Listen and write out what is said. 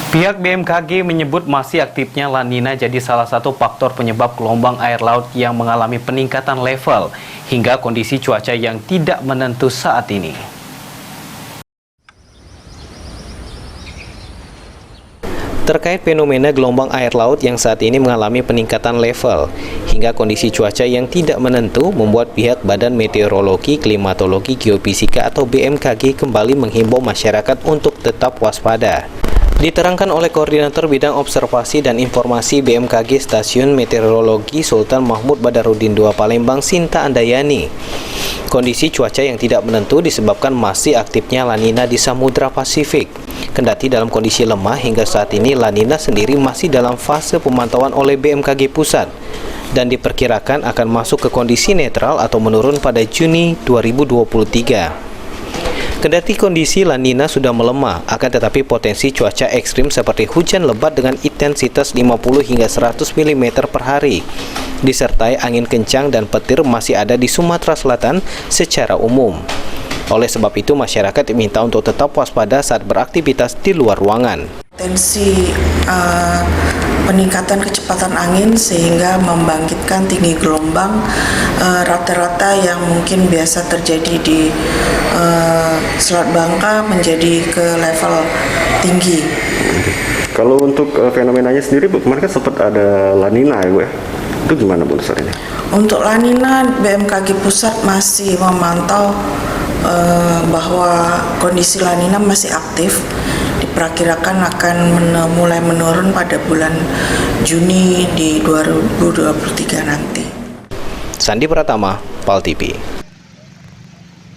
Pihak BMKG menyebut masih aktifnya La Nina jadi salah satu faktor penyebab gelombang air laut yang mengalami peningkatan level hingga kondisi cuaca yang tidak menentu saat ini. Terkait fenomena gelombang air laut yang saat ini mengalami peningkatan level hingga kondisi cuaca yang tidak menentu membuat pihak Badan Meteorologi, Klimatologi, Geofisika atau BMKG kembali menghimbau masyarakat untuk tetap waspada. Diterangkan oleh Koordinator Bidang Observasi dan Informasi BMKG Stasiun Meteorologi Sultan Mahmud Badarudin II Palembang, Sinta Andayani. Kondisi cuaca yang tidak menentu disebabkan masih aktifnya La Nina di Samudra Pasifik. Kendati dalam kondisi lemah hingga saat ini La Nina sendiri masih dalam fase pemantauan oleh BMKG Pusat dan diperkirakan akan masuk ke kondisi netral atau menurun pada Juni 2023. Kendati kondisi La Nina sudah melemah, akan tetapi potensi cuaca ekstrim seperti hujan lebat dengan intensitas 50 hingga 100 mm per hari, disertai angin kencang dan petir masih ada di Sumatera Selatan secara umum. Oleh sebab itu, masyarakat diminta untuk tetap waspada saat beraktivitas di luar ruangan. Potensi peningkatan kecepatan angin sehingga membangkitkan tinggi gelombang rata-rata yang mungkin biasa terjadi di Selat Bangka menjadi ke level tinggi. Kalau untuk fenomenanya sendiri, Bu, kemarin kan sempat ada La Nina ya, Bu ya? Itu gimana, Bu, saat ini? Untuk La Nina, BMKG Pusat masih memantau bahwa kondisi La Nina masih aktif. Diperkirakan akan mulai menurun pada bulan Juni di 2023 nanti. Sandi Pratama, PAL TV.